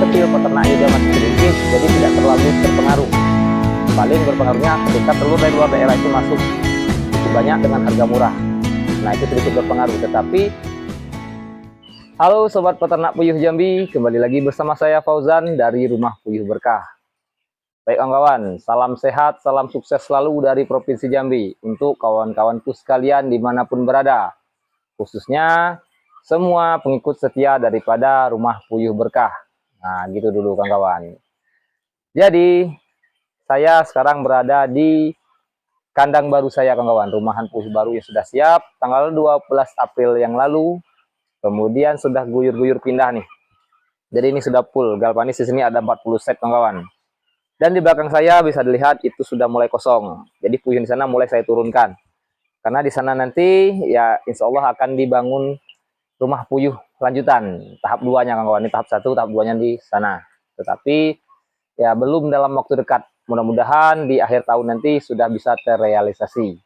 kecil, peternak juga masih sedikit, jadi tidak terlalu terpengaruh. Paling berpengaruhnya ketika telur dari luar daerah itu masuk cukup banyak dengan harga murah. Nah, itu sedikit berpengaruh. Tetapi halo sobat peternak puyuh Jambi, kembali lagi bersama saya Fauzan dari Rumah Puyuh Berkah. Baik kawan-kawan, salam sehat, salam sukses selalu dari Provinsi Jambi untuk kawan-kawanku sekalian dimanapun berada, khususnya semua pengikut setia daripada Rumah Puyuh Berkah. Nah, gitu dulu kawan-kawan. Jadi saya sekarang berada di kandang baru saya kawan-kawan, rumahan puyuh baru yang sudah siap tanggal 12 April yang lalu. Kemudian sudah guyur-guyur pindah nih. Jadi ini sudah full, galvanis di sini ada 40 set kawan-kawan. Dan di belakang saya bisa dilihat itu sudah mulai kosong. Jadi puyuh di sana mulai saya turunkan. Karena di sana nanti ya insya Allah akan dibangun rumah puyuh lanjutan. Tahap 2-nya kawan-kawan, ini tahap 1, tahap 2-nya di sana. Tetapi ya belum dalam waktu dekat. Mudah-mudahan di akhir tahun nanti sudah bisa terrealisasi.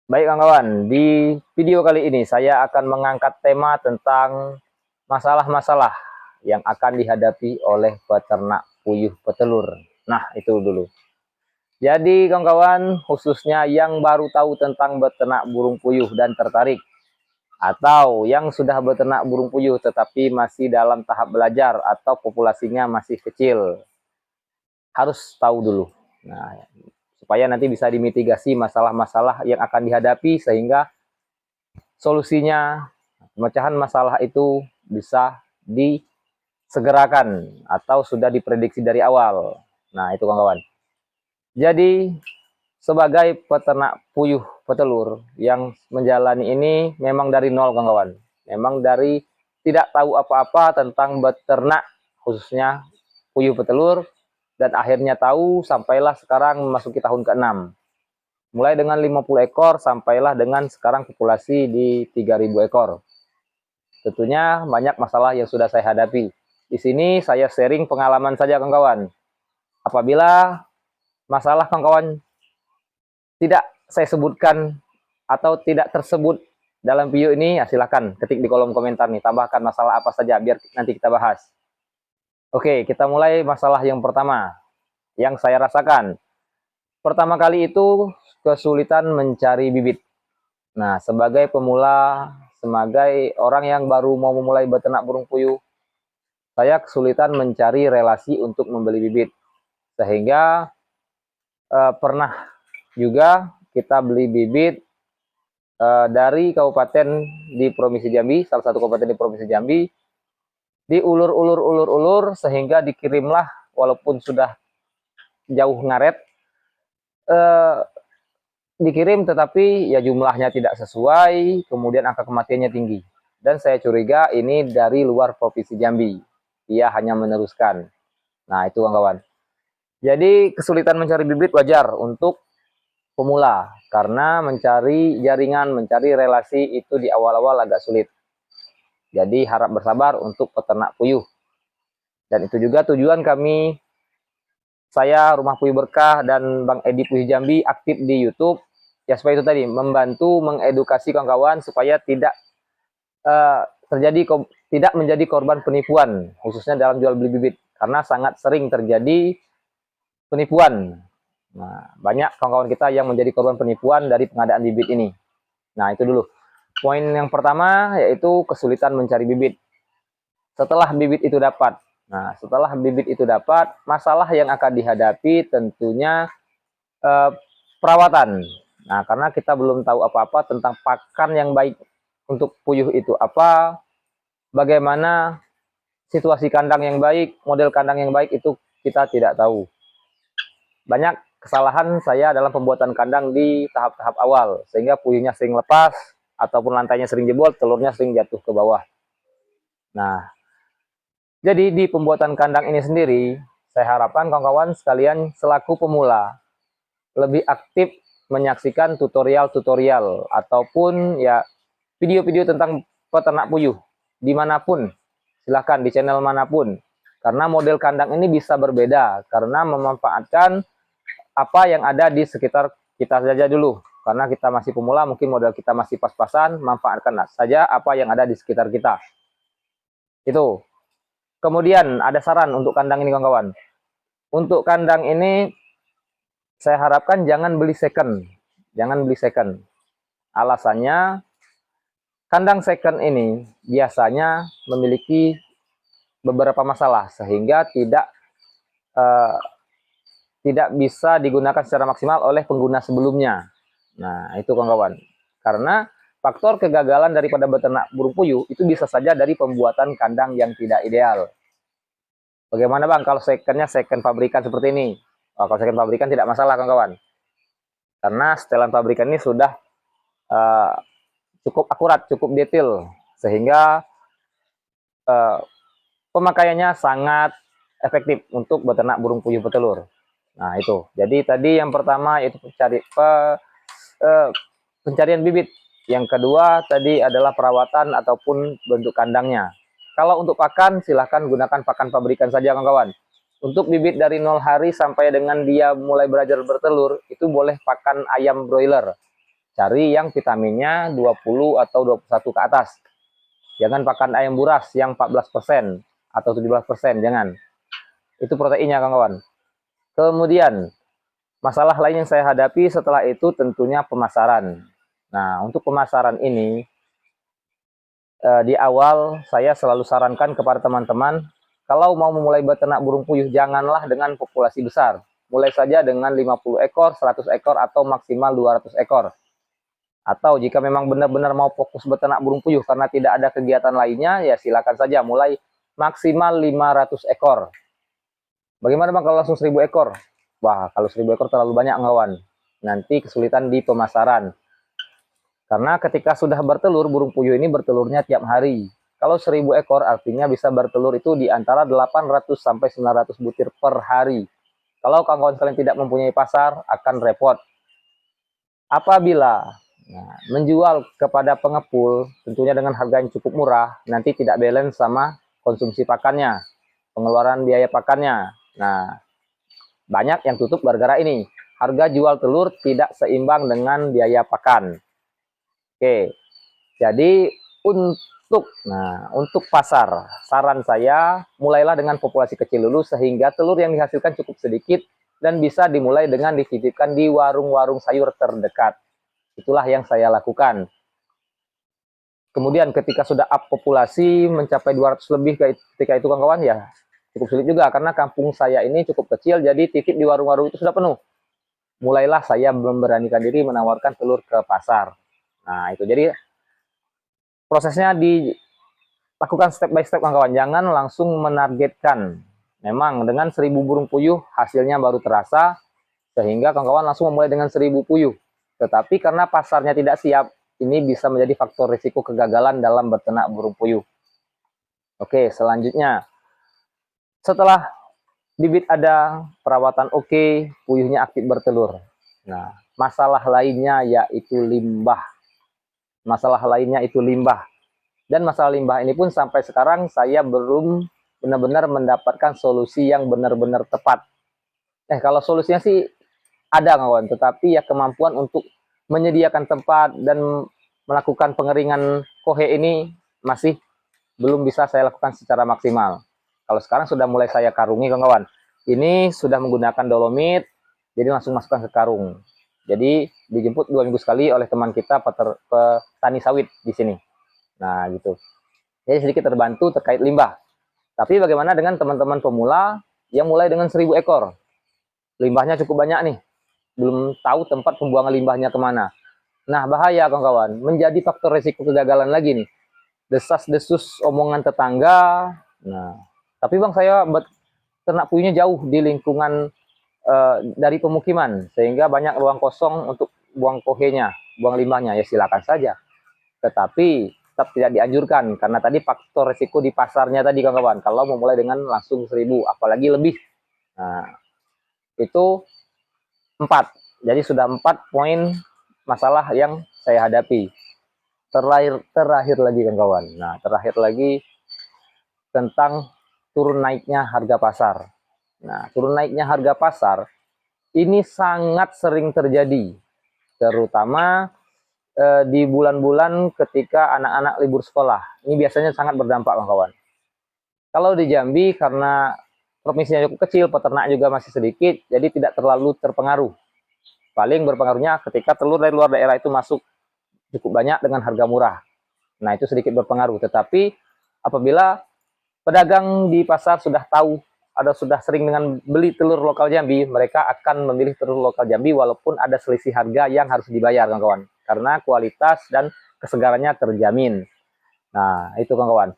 Baik kawan-kawan, di video kali ini saya akan mengangkat tema tentang masalah-masalah yang akan dihadapi oleh peternak puyuh petelur. Nah, itu dulu. Jadi kawan-kawan, khususnya yang baru tahu tentang beternak burung puyuh dan tertarik, atau yang sudah beternak burung puyuh tetapi masih dalam tahap belajar atau populasinya masih kecil, harus tahu dulu. Nah, supaya nanti bisa dimitigasi masalah-masalah yang akan dihadapi sehingga solusinya, pemecahan masalah itu bisa disegerakan atau sudah diprediksi dari awal. Nah, itu kawan-kawan. Jadi, sebagai peternak puyuh petelur yang menjalani ini memang dari nol kawan-kawan. Memang dari tidak tahu apa-apa tentang beternak, khususnya puyuh petelur, dan akhirnya tahu sampailah sekarang memasuki tahun ke-6. Mulai dengan 50 ekor sampailah dengan sekarang populasi di 3.000 ekor. Tentunya banyak masalah yang sudah saya hadapi. Di sini saya sharing pengalaman saja kawan-kawan. Apabila masalah kawan-kawan tidak saya sebutkan atau tidak tersebut dalam video ini, ya silahkan ketik di kolom komentar nih, tambahkan masalah apa saja biar nanti kita bahas. Oke, kita mulai masalah yang pertama yang saya rasakan. Pertama kali itu kesulitan mencari bibit. Nah, sebagai pemula, sebagai orang yang baru mau memulai beternak burung puyuh, saya kesulitan mencari relasi untuk membeli bibit. Sehingga pernah juga kita beli bibit dari kabupaten di Provinsi Jambi, salah satu kabupaten di Provinsi Jambi, diulur-ulur sehingga dikirimlah walaupun sudah jauh ngaret, dikirim tetapi ya jumlahnya tidak sesuai, kemudian angka kematiannya tinggi. Dan saya curiga ini dari luar Provinsi Jambi. Dia hanya meneruskan. Nah, itu kawan-kawan. Jadi kesulitan mencari bibit wajar untuk pemula karena mencari jaringan, mencari relasi itu di awal-awal agak sulit. Jadi harap bersabar untuk peternak puyuh. Dan itu juga tujuan kami, saya Rumah Puyuh Berkah dan Bang Edi Puyuh Jambi aktif di YouTube. Ya supaya itu tadi, membantu mengedukasi kawan-kawan supaya tidak tidak menjadi korban penipuan, khususnya dalam jual beli bibit. Karena sangat sering terjadi penipuan. Nah, banyak kawan-kawan kita yang menjadi korban penipuan dari pengadaan bibit ini. Nah, itu dulu. Poin yang pertama yaitu kesulitan mencari bibit. Setelah bibit itu dapat, masalah yang akan dihadapi tentunya perawatan. Nah, karena kita belum tahu apa-apa tentang pakan yang baik untuk puyuh itu apa, bagaimana situasi kandang yang baik, model kandang yang baik itu kita tidak tahu. Banyak kesalahan saya dalam pembuatan kandang di tahap-tahap awal, sehingga puyuhnya sering lepas, ataupun lantainya sering jebol, telurnya sering jatuh ke bawah. Nah, jadi di pembuatan kandang ini sendiri, saya harapkan kawan-kawan sekalian selaku pemula, lebih aktif menyaksikan tutorial-tutorial, ataupun ya video-video tentang peternak puyuh, dimanapun, silahkan di channel manapun. Karena model kandang ini bisa berbeda, karena memanfaatkan apa yang ada di sekitar kita saja dulu. Karena kita masih pemula, mungkin modal kita masih pas-pasan, manfaatkan saja apa yang ada di sekitar kita. Itu. Kemudian ada saran untuk kandang ini kawan-kawan. Untuk kandang ini saya harapkan jangan beli second. Jangan beli second. Alasannya kandang second ini biasanya memiliki beberapa masalah sehingga eh, tidak bisa digunakan secara maksimal oleh pengguna sebelumnya. Nah, itu kawan-kawan. Karena faktor kegagalan daripada beternak burung puyuh itu bisa saja dari pembuatan kandang yang tidak ideal. Bagaimana bang kalau secondnya second pabrikan seperti ini? Oh, kalau second pabrikan tidak masalah kawan-kawan. Karena setelan pabrikan ini sudah uh, cukup akurat, cukup detail. Sehingga uh, pemakaiannya sangat efektif untuk beternak burung puyuh petelur. Nah itu. Jadi tadi yang pertama yaitu pencarian bibit. Yang kedua tadi adalah perawatan ataupun bentuk kandangnya. Kalau untuk pakan silahkan gunakan pakan pabrikan saja kawan-kawan. Untuk bibit dari 0 hari sampai dengan dia mulai belajar bertelur itu boleh pakan ayam broiler. Cari yang vitaminnya 20 atau 21 ke atas. Jangan pakan ayam buras yang 14% atau 17%, jangan. Itu proteinnya kawan-kawan. Kemudian masalah lain yang saya hadapi setelah itu tentunya pemasaran. Nah, untuk pemasaran ini di awal saya selalu sarankan kepada teman-teman kalau mau memulai beternak burung puyuh janganlah dengan populasi besar. Mulai saja dengan 50 ekor, 100 ekor atau maksimal 200 ekor. Atau jika memang benar-benar mau fokus beternak burung puyuh karena tidak ada kegiatan lainnya, ya silakan saja mulai maksimal 500 ekor. Bagaimana bang kalau langsung 1000 ekor? Wah, kalau 1000 ekor terlalu banyak kawan. Nanti kesulitan di pemasaran. Karena ketika sudah bertelur, burung puyuh ini bertelurnya tiap hari. Kalau 1000 ekor artinya bisa bertelur itu di antara 800 sampai 900 butir per hari. Kalau kawan-kawan kalian tidak mempunyai pasar, akan repot. Apabila menjual kepada pengepul, tentunya dengan harga yang cukup murah, nanti tidak balance sama konsumsi pakannya, pengeluaran biaya pakannya. Nah, banyak yang tutup gara-gara ini. Harga jual telur tidak seimbang dengan biaya pakan. Oke, jadi untuk pasar, saran saya mulailah dengan populasi kecil dulu sehingga telur yang dihasilkan cukup sedikit dan bisa dimulai dengan dititipkan di warung-warung sayur terdekat. Itulah yang saya lakukan. Kemudian ketika sudah up populasi mencapai 200 lebih ketika itu kawan-kawan ya cukup sulit juga karena kampung saya ini cukup kecil jadi titip di warung-warung itu sudah penuh. Mulailah saya memberanikan diri menawarkan telur ke pasar. Nah itu jadi prosesnya dilakukan step by step kawan-kawan. Jangan langsung menargetkan. Memang dengan 1000 burung puyuh hasilnya baru terasa sehingga kawan-kawan langsung memulai dengan 1000 puyuh. Tetapi karena pasarnya tidak siap, ini bisa menjadi faktor risiko kegagalan dalam beternak burung puyuh. Oke, selanjutnya setelah bibit ada, perawatan oke, puyuhnya aktif bertelur. Nah, masalah lainnya yaitu limbah. Masalah lainnya itu limbah. Dan masalah limbah ini pun sampai sekarang saya belum benar-benar mendapatkan solusi yang benar-benar tepat. Kalau solusinya sih ada kawan, tetapi ya kemampuan untuk menyediakan tempat dan melakukan pengeringan kohe ini masih belum bisa saya lakukan secara maksimal. Kalau sekarang sudah mulai saya karungi kawan-kawan. Ini sudah menggunakan dolomit, jadi langsung masukkan ke karung. Jadi dijemput 2 minggu sekali oleh teman kita petani sawit di sini. Nah gitu. Jadi sedikit terbantu terkait limbah. Tapi bagaimana dengan teman-teman pemula yang mulai dengan 1000 ekor? Limbahnya cukup banyak nih. Belum tahu tempat pembuangan limbahnya kemana. Nah bahaya kawan-kawan. Menjadi faktor resiko kegagalan lagi nih. Desas-desus omongan tetangga. Nah, tapi bang saya ternak puyuhnya jauh di lingkungan dari pemukiman sehingga banyak ruang kosong untuk buang kohenya, buang limbahnya ya silakan saja. Tetapi tetap tidak dianjurkan karena tadi faktor resiko di pasarnya tadi kawan-kawan. Kalau memulai dengan langsung 1000 apalagi lebih. Nah, itu 4. Jadi sudah 4 poin masalah yang saya hadapi. Terakhir lagi kawan-kawan. Nah, terakhir lagi tentang turun naiknya harga pasar. Nah, turun naiknya harga pasar ini sangat sering terjadi, terutama di bulan-bulan ketika anak-anak libur sekolah. Ini biasanya sangat berdampak kawan-kawan. Kalau di Jambi karena provinsinya cukup kecil, peternak juga masih sedikit, jadi tidak terlalu terpengaruh. Paling berpengaruhnya ketika telur dari luar daerah itu masuk cukup banyak dengan harga murah. Nah, itu sedikit berpengaruh. Tetapi apabila pedagang di pasar sudah tahu, ada sudah sering dengan beli telur lokal Jambi, mereka akan memilih telur lokal Jambi walaupun ada selisih harga yang harus dibayar, kawan-kawan. Karena kualitas dan kesegarannya terjamin. Nah, itu kawan-kawan.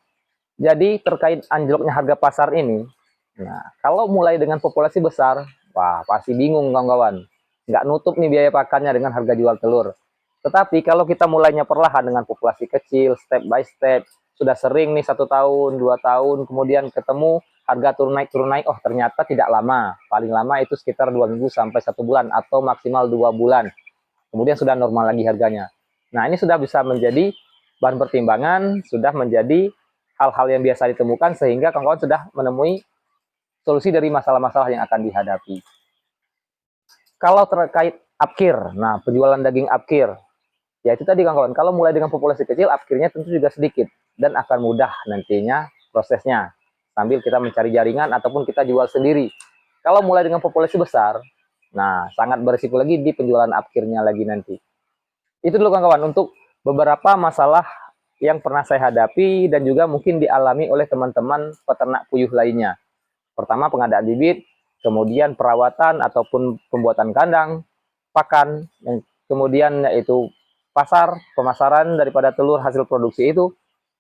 Jadi terkait anjloknya harga pasar ini, nah kalau mulai dengan populasi besar, wah pasti bingung kawan-kawan. Nggak nutup nih biaya pakannya dengan harga jual telur. Tetapi kalau kita mulainya perlahan dengan populasi kecil, step by step, sudah sering nih 1 tahun, 2 tahun, kemudian ketemu harga turun naik, oh ternyata tidak lama. Paling lama itu sekitar 2 minggu sampai 1 bulan atau maksimal 2 bulan. Kemudian sudah normal lagi harganya. Nah ini sudah bisa menjadi bahan pertimbangan, sudah menjadi hal-hal yang biasa ditemukan sehingga kawan-kawan sudah menemui solusi dari masalah-masalah yang akan dihadapi. Kalau terkait apkir, nah penjualan daging apkir, ya itu tadi kawan-kawan, kalau mulai dengan populasi kecil, apkirnya tentu juga sedikit dan akan mudah nantinya prosesnya sambil kita mencari jaringan ataupun kita jual sendiri. Kalau mulai dengan populasi besar, nah sangat berisiko lagi di penjualan apkirnya lagi nanti. Itu dulu kawan-kawan untuk beberapa masalah yang pernah saya hadapi dan juga mungkin dialami oleh teman-teman peternak puyuh lainnya. Pertama pengadaan bibit, kemudian perawatan ataupun pembuatan kandang, pakan, kemudian yaitu pasar, pemasaran daripada telur hasil produksi itu,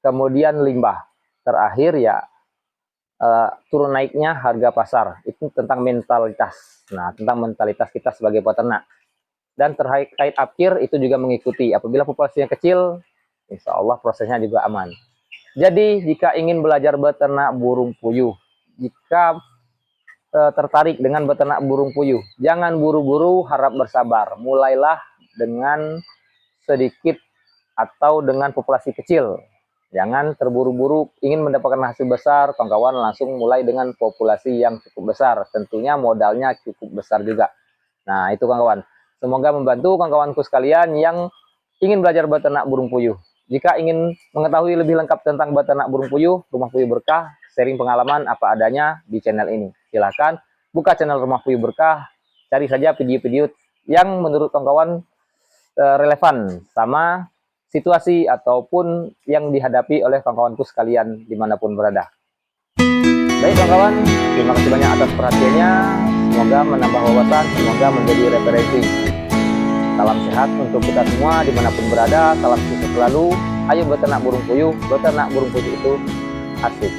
kemudian limbah. Terakhir ya turun naiknya harga pasar. Itu tentang mentalitas. Nah, tentang mentalitas kita sebagai peternak. Dan terkait apkir itu juga mengikuti. Apabila populasinya kecil, insya Allah prosesnya juga aman. Jadi jika ingin belajar beternak burung puyuh, jika tertarik dengan beternak burung puyuh, jangan buru-buru, harap bersabar. Mulailah dengan sedikit atau dengan populasi kecil. Jangan terburu-buru ingin mendapatkan hasil besar, kawan-kawan langsung mulai dengan populasi yang cukup besar. Tentunya modalnya cukup besar juga. Nah itu kawan-kawan. Semoga membantu kawan-kawanku sekalian yang ingin belajar beternak burung puyuh. Jika ingin mengetahui lebih lengkap tentang beternak burung puyuh, Rumah Puyuh Berkah, sharing pengalaman apa adanya di channel ini. Silahkan buka channel Rumah Puyuh Berkah, cari saja video-video yang menurut kawan-kawan relevan sama situasi ataupun yang dihadapi oleh kawan-kawanku sekalian dimanapun berada. Baik kawan-kawan, terima kasih banyak atas perhatiannya. Semoga menambah wawasan, semoga menjadi referensi. Salam sehat untuk kita semua dimanapun berada. Salam sukses selalu. Ayo beternak burung puyuh. Beternak burung puyuh itu asik.